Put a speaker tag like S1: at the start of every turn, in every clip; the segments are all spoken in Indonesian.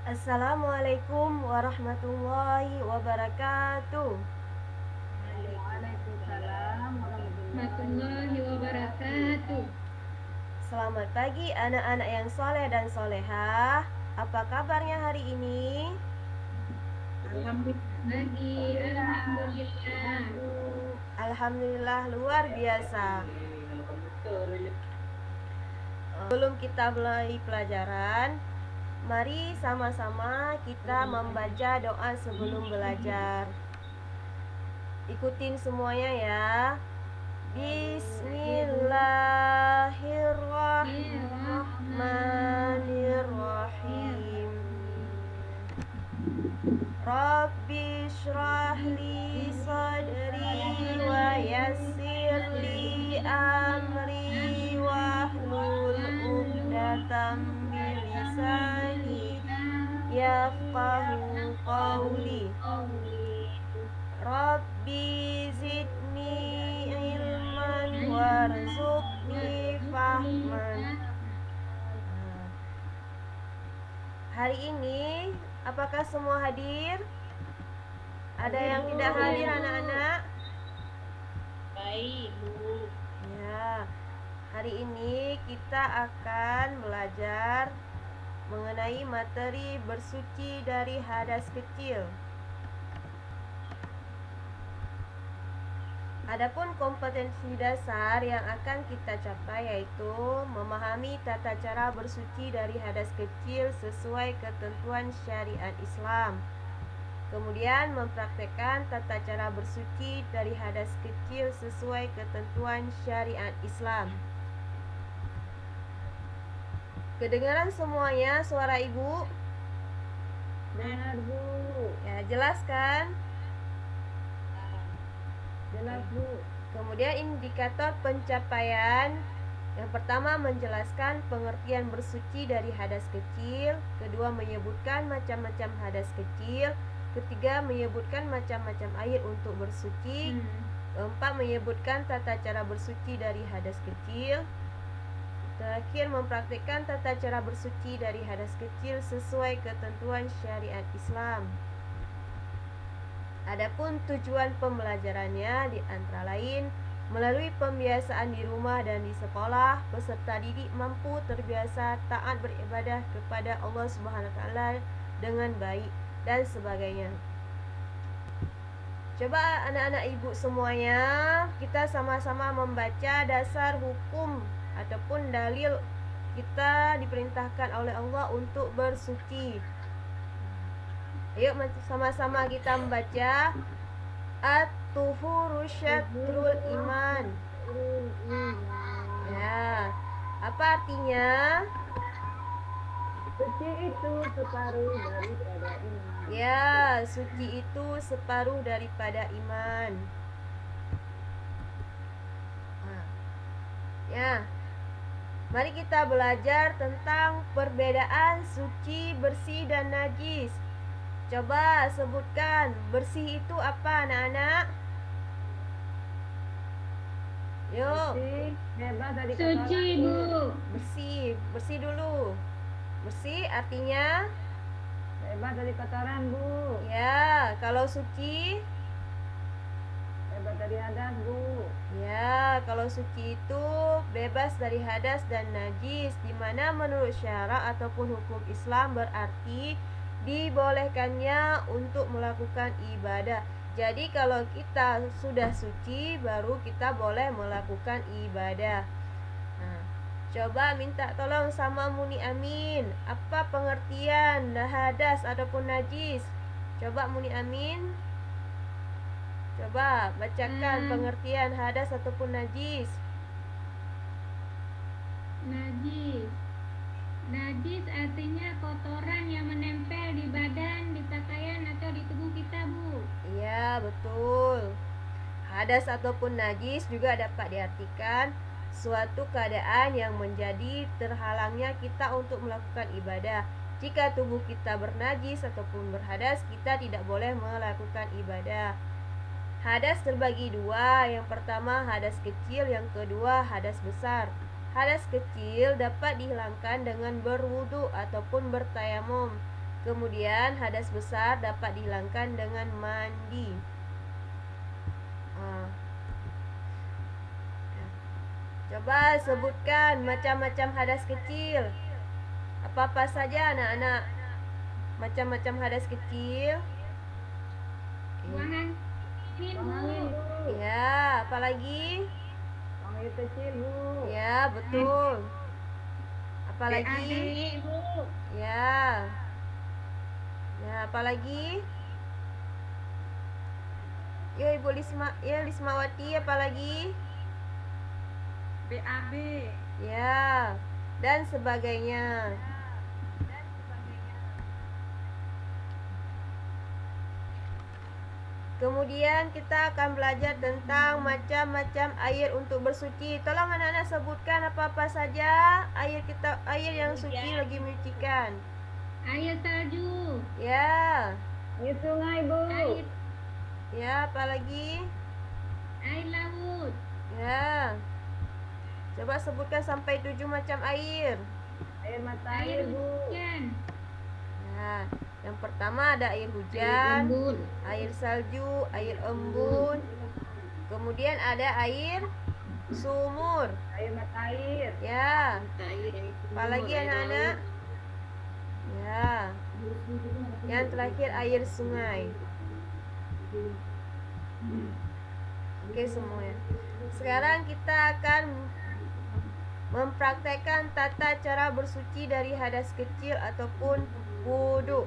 S1: Assalamualaikum warahmatullahi wabarakatuh.
S2: Waalaikumsalam warahmatullahi wabarakatuh.
S1: Selamat pagi anak-anak yang soleh dan solehah. Apa kabarnya hari ini?
S2: Alhamdulillah pagi, alhamdulillah.
S1: Alhamdulillah luar biasa. Sebelum kita mulai pelajaran, mari sama-sama kita membaca doa sebelum belajar. Ikutin semuanya ya. Bismillahirrahmanirrahim. Rabbi shrah li sadri wa yassir li amri wahlul 'uqdatam min lisani yafqahu qawli. Rabbi zidni ilman warzuqni fahman. Hari ini apakah semua hadir? Ada yang tidak hadir anak-anak?
S2: Baik, Bu.
S1: Ya, hari ini kita akan belajar mengenai materi bersuci dari hadas kecil. Adapun kompetensi dasar yang akan kita capai yaitu memahami tata cara bersuci dari hadas kecil sesuai ketentuan syariat Islam. Kemudian mempraktekkan tata cara bersuci dari hadas kecil sesuai ketentuan syariat Islam. Kedengaran semuanya suara ibu?
S2: Benar, Bu.
S1: Ya, jelas kan?
S2: Jelas, Bu.
S1: Kemudian indikator pencapaian. Yang pertama menjelaskan pengertian bersuci dari hadas kecil. Kedua menyebutkan macam-macam hadas kecil. Ketiga menyebutkan macam-macam air untuk bersuci. Keempat menyebutkan tata cara bersuci dari hadas kecil. Terakhir mempraktikkan tata cara bersuci dari hadas kecil sesuai ketentuan syariat Islam. Adapun tujuan pembelajarannya di antara lain melalui pembiasaan di rumah dan di sekolah, peserta didik mampu terbiasa taat beribadah kepada Allah Subhanahu wa taala dengan baik dan sebagainya. Coba anak-anak ibu semuanya, kita sama-sama membaca dasar hukum ataupun dalil kita diperintahkan oleh Allah untuk bersuci. Yuk sama-sama kita membaca. At-tuhuru syatrul iman. Ya, apa artinya?
S2: Suci itu separuh daripada iman.
S1: Ya, suci itu separuh daripada iman. Ya, mari kita belajar tentang perbedaan suci, bersih, dan najis. Coba sebutkan bersih itu apa anak-anak? Yuk.
S2: Bebas dari
S3: Suci, Bu.
S1: Bersih dulu. Bersih artinya
S2: bebas dari kotoran, Bu.
S1: ya. Kalau suci
S2: Bebas dari hadas, Bu.
S1: ya, kalau suci itu bebas dari hadas dan najis, dimana menurut syarak ataupun hukum Islam berarti dibolehkannya untuk melakukan ibadah. Jadi kalau kita sudah suci baru kita boleh melakukan ibadah. Nah, coba minta tolong sama Muni Amin. Apa pengertian hadas ataupun najis? Coba Muni Amin. Coba bacakan pengertian hadas ataupun najis.
S3: Najis artinya kotoran yang menempel di badan, di pakaian atau di tubuh kita, Bu.
S1: Iya, betul. Hadas ataupun najis juga dapat diartikan suatu keadaan yang menjadi terhalangnya kita untuk melakukan ibadah. Jika tubuh kita bernajis ataupun berhadas, kita tidak boleh melakukan ibadah. Hadas terbagi dua. Yang pertama hadas kecil, yang kedua hadas besar. Hadas kecil dapat dihilangkan dengan berwudu ataupun bertayamum. Kemudian hadas besar dapat dihilangkan dengan mandi. Coba sebutkan macam-macam hadas kecil. Apa-apa saja anak-anak? Macam-macam hadas kecil.
S3: Buang angin,
S2: Buang
S3: Bu.
S2: angin, Bu.
S1: Ya, apalagi?
S2: Buang air kecil, Bu.
S1: Ya, betul. Apalagi?
S3: BAB, Bu.
S1: Ya. Ya, apalagi? Yo, Ibu Lismawati, apalagi?
S3: BAB.
S1: Ya, dan sebagainya. Kemudian kita akan belajar tentang macam-macam air untuk bersuci. Tolong anak-anak sebutkan apa-apa saja air yang suci lagi menyucikan.
S3: Air salju.
S1: Ya.
S2: Air sungai, Bu.
S3: Air,
S1: Ya, apalagi?
S3: air laut.
S1: Ya. Coba sebutkan sampai 7 macam air.
S2: Air mata
S3: Air
S2: air, Bu.
S3: hujan.
S1: Nah, yang pertama ada air hujan,
S3: embun.
S1: air salju, air embun. Kemudian ada air sumur.
S2: Air mata air.
S1: Ya. Apalagi anak-anak? Ya. Yang terakhir air sungai. Oke semuanya. Sekarang kita akan mempraktekkan tata cara bersuci dari hadas kecil ataupun wudhu.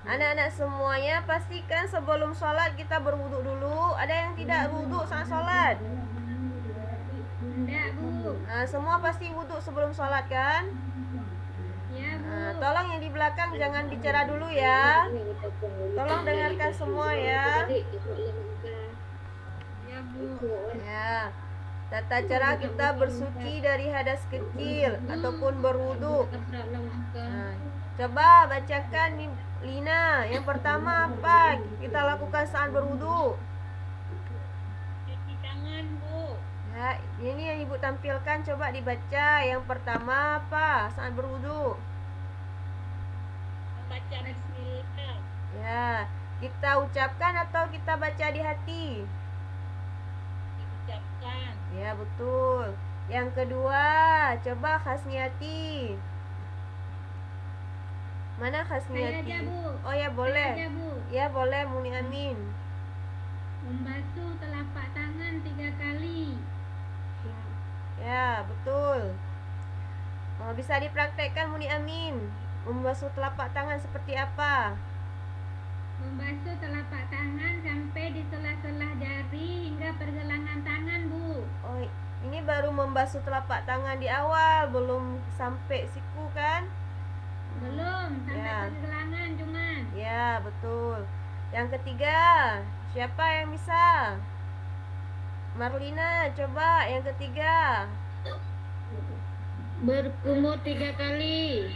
S1: Anak-anak semuanya pastikan sebelum sholat kita berwudhu dulu. Ada yang tidak wudhu saat sholat?
S3: Enggak, Bu.
S1: Semua pasti wudhu sebelum sholat kan?
S3: Ya, Bu.
S1: Tolong yang di belakang jangan bicara dulu ya. Tolong dengarkan semua ya.
S3: Ya, Bu.
S1: Ya. Tata cara kita bersuci dari hadas kecil ataupun berwudhu. Coba bacakan nih, Lina. Yang pertama apa kita lakukan saat berwudhu?
S3: Cuci tangan, Bu.
S1: Ya, ini yang Ibu tampilkan, coba dibaca. Yang pertama apa saat berwudhu?
S3: Membaca bismillah.
S1: Ya, kita ucapkan atau kita baca di hati?
S3: Diucapkan.
S1: Ya, betul. Yang kedua, coba khasniati. Mana khasniati?
S3: Saya aja, Bu.
S1: Oh ya, boleh.
S3: Saya aja, Bu.
S1: Ya, boleh Muni Amin.
S3: Membasuh telapak tangan 3 kali.
S1: Ya, betul. Bisa dipraktekkan Muni Amin. Membasuh telapak tangan seperti apa?
S3: Membasuh telapak tangan sampai di sela-sela jari hingga pergelangan tangan, Bu.
S1: Oh, ini baru membasuh telapak tangan di awal, belum sampai siku kan?
S3: Belum sampai
S1: Ya.
S3: pergelangan cuman.
S1: Ya, betul. Yang ketiga, siapa yang bisa? Marlina, coba yang ketiga.
S3: Berkumur 3 kali.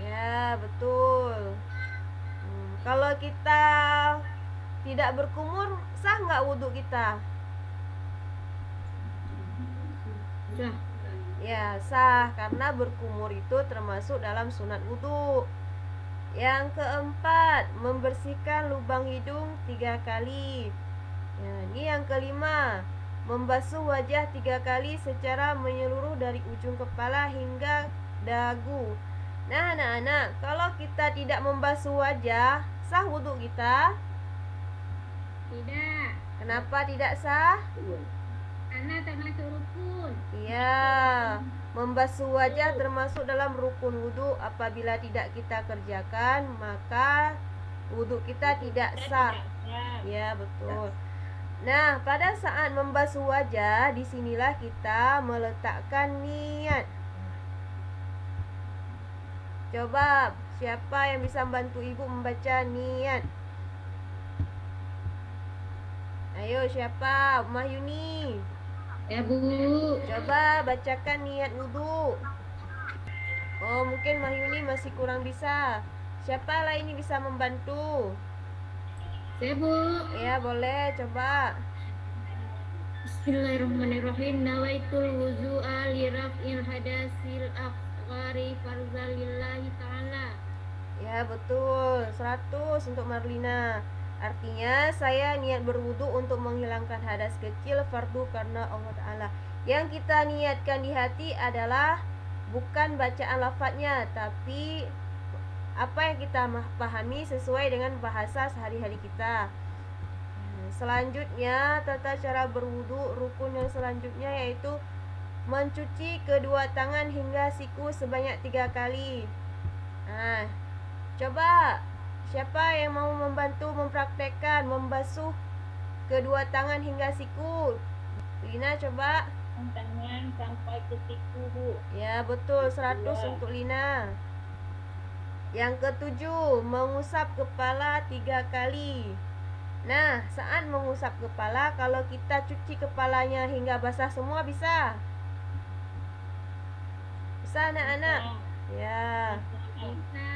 S1: Ya, betul. Kalau kita tidak berkumur, sah nggak wudhu kita?
S3: Sah.
S1: Ya, sah, karena berkumur itu termasuk dalam sunat wudhu. Yang keempat, membersihkan lubang hidung 3 kali. Ya, ini yang kelima, membasuh wajah 3 kali secara menyeluruh dari ujung kepala hingga dagu. Nah, anak-anak, kalau kita tidak membasuh wajah, sah wudhu kita?
S3: Tidak.
S1: Kenapa tidak sah?
S3: Karena termasuk rukun.
S1: Iya, membasuh wajah termasuk dalam rukun wudhu. Apabila tidak kita kerjakan, maka wudhu kita tidak sah. Ya, betul. Nah, pada saat membasuh wajah, disinilah kita meletakkan niat. Coba, siapa yang bisa membantu ibu membaca niat? Ayo, siapa? Mahyuni.
S3: Ya, Bu.
S1: Coba bacakan niat wudhu. Oh, mungkin Mahyuni masih kurang bisa. Siapa lain ini bisa membantu?
S3: Ya, Bu.
S1: Ya, boleh, coba.
S3: Bismillahirrahmanirrahim. Nawaitul wudu'a li raf'il hadasil asghari farzalillahi ta'ala.
S1: Ya betul, 100 untuk Marlina. Artinya saya niat berwudu untuk menghilangkan hadas kecil fardu karena Allah Ta'ala. Yang kita niatkan di hati adalah bukan bacaan lafadznya, tapi apa yang kita pahami sesuai dengan bahasa sehari-hari kita. Selanjutnya tata cara berwudu, rukun yang selanjutnya yaitu mencuci kedua tangan hingga siku sebanyak 3 kali. Nah, coba siapa yang mau membantu mempraktekkan membasuh kedua tangan hingga siku? Lina coba.
S2: Tangan sampai ke siku, Bu.
S1: Ya betul, 100
S2: Ya.
S1: untuk Lina. Yang ketujuh, mengusap kepala 3 kali. Nah, saat mengusap kepala, kalau kita cuci kepalanya hingga basah semua bisa? Bisa anak-anak? Ya.
S3: Bisa.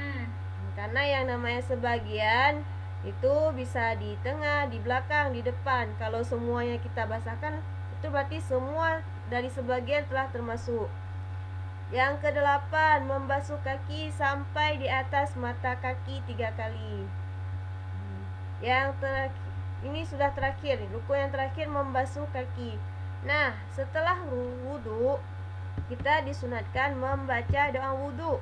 S1: Karena yang namanya sebagian itu bisa di tengah, di belakang, di depan. Kalau semuanya kita basahkan, itu berarti semua dari sebagian telah termasuk. Yang kedelapan, membasuh kaki sampai di atas mata kaki 3 kali. Yang terakhir, ini sudah terakhir, rukun yang terakhir membasuh kaki. Nah, setelah wudu, kita disunatkan membaca doa wudu.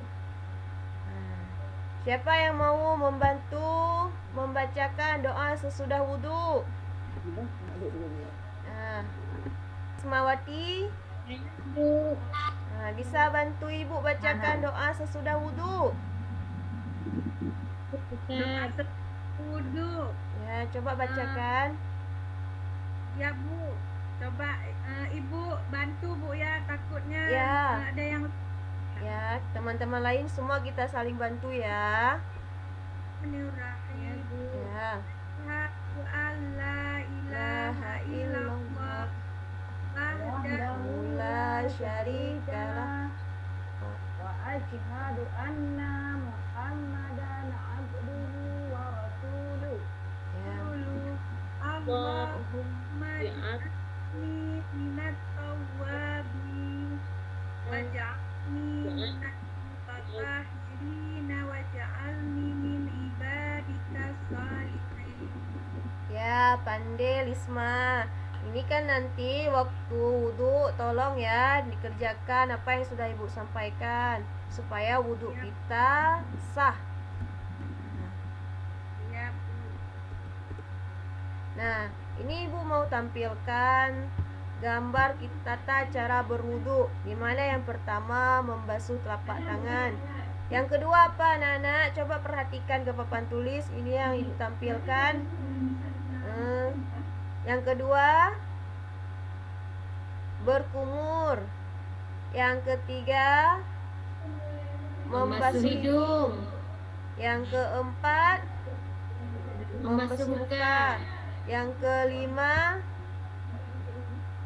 S1: Siapa yang mau membantu membacakan doa sesudah wudu? Nah, Semawati,
S3: Bu.
S1: bisa bantu ibu bacakan doa sesudah wudu?
S3: Bisa.
S2: Wudu.
S1: Ya, coba bacakan.
S2: Ya, Bu. Coba Ibu bantu, Bu, ya. Takutnya
S1: Ya.
S2: ada yang
S1: Ya, teman-teman lain semua kita saling bantu ya.
S2: menurahkan.
S1: Ya.
S2: Asyhadu an la ilaha illallah wahdahu
S1: La syarikalah.
S2: wa asyhadu anna Muhammadan abduhu wa rasuluh.
S1: Ya.
S2: Allahumma ij'alni minat tawwabin waj'alni minat mutatahhirina waj'alni min ibadika shalihin.
S1: Ya, pandai Lisma. Ini kan nanti waktu wudhu, tolong ya dikerjakan apa yang sudah ibu sampaikan supaya wudhu kita sah.
S2: Ya, Bu.
S1: Nah, ini ibu mau tampilkan gambar tata cara berwudhu. Dimana yang pertama membasuh telapak tangan. Yang kedua apa anak-anak? Coba perhatikan ke papan tulis. Ini yang ibu tampilkan. Yang kedua berkumur. Yang ketiga membasuh hidung. Yang keempat membasuh muka. Yang kelima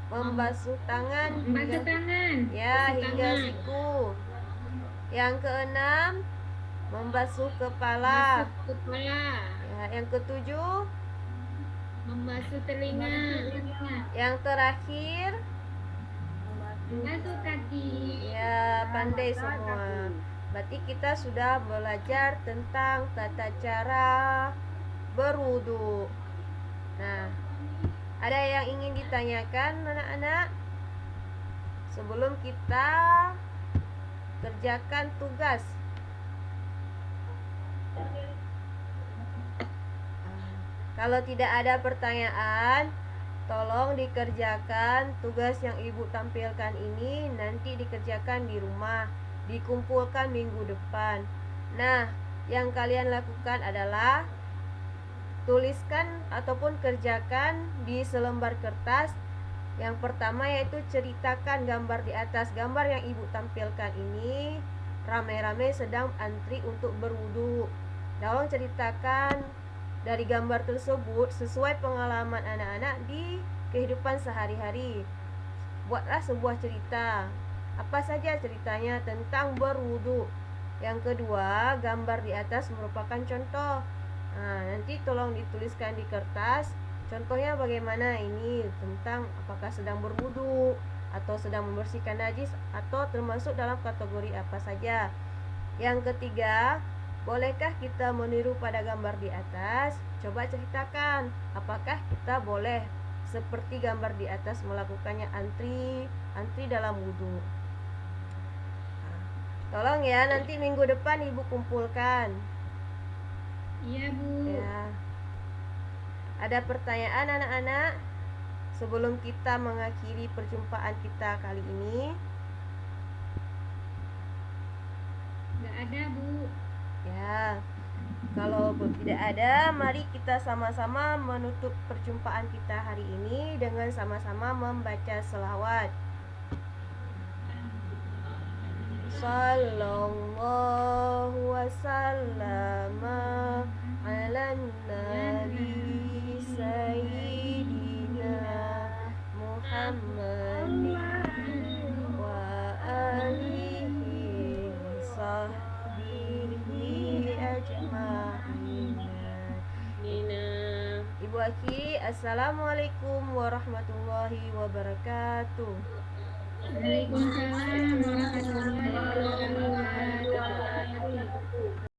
S1: membasuh tangan
S3: Membasuh tangan.
S1: ya
S3: Membasuh
S1: hingga
S3: tangan.
S1: siku. Yang keenam membasuh kepala.
S3: Membasuh kepala.
S1: Ya, yang ketujuh,
S3: Membasuh telinga.
S1: yang terakhir,
S3: Membasuh kaki.
S1: ya pandai semua. Berarti kita sudah belajar tentang tata cara berwudu. Nah, ada yang ingin ditanyakan anak-anak sebelum kita kerjakan tugas? Kalau tidak ada pertanyaan, tolong dikerjakan tugas yang ibu tampilkan ini nanti dikerjakan di rumah, dikumpulkan minggu depan. Nah, yang kalian lakukan adalah tuliskan ataupun kerjakan di selembar kertas. Yang pertama yaitu ceritakan gambar di atas. Gambar yang ibu tampilkan ini rame-rame sedang antri untuk berwudu. Tolong ceritakan dari gambar tersebut sesuai pengalaman anak-anak di kehidupan sehari-hari. Buatlah sebuah cerita. Apa saja ceritanya tentang berwudu. Yang kedua, gambar di atas merupakan contoh. Nah, nanti tolong dituliskan di kertas. Contohnya bagaimana ini tentang apakah sedang berwudu atau sedang membersihkan najis atau termasuk dalam kategori apa saja. Yang ketiga, Bolehkah kita meniru pada gambar di atas? Coba ceritakan, apakah kita boleh seperti gambar di atas melakukannya antri dalam wudhu? Nah, tolong ya, nanti minggu depan Ibu kumpulkan.
S3: Iya, Bu.
S1: Ya. Ada pertanyaan anak-anak sebelum kita mengakhiri perjumpaan kita kali ini?
S3: Nggak ada, Bu.
S1: Ya. Kalau tidak ada, mari kita sama-sama menutup perjumpaan kita hari ini dengan sama-sama membaca selawat. Sallallahu wasallama ala nabi sayyidina Muhammadin wa alihi wa sahbihi ajma'in. Ibu akhiri, assalamualaikum warahmatullahi wabarakatuh.
S3: Waalaikumsalam warahmatullahi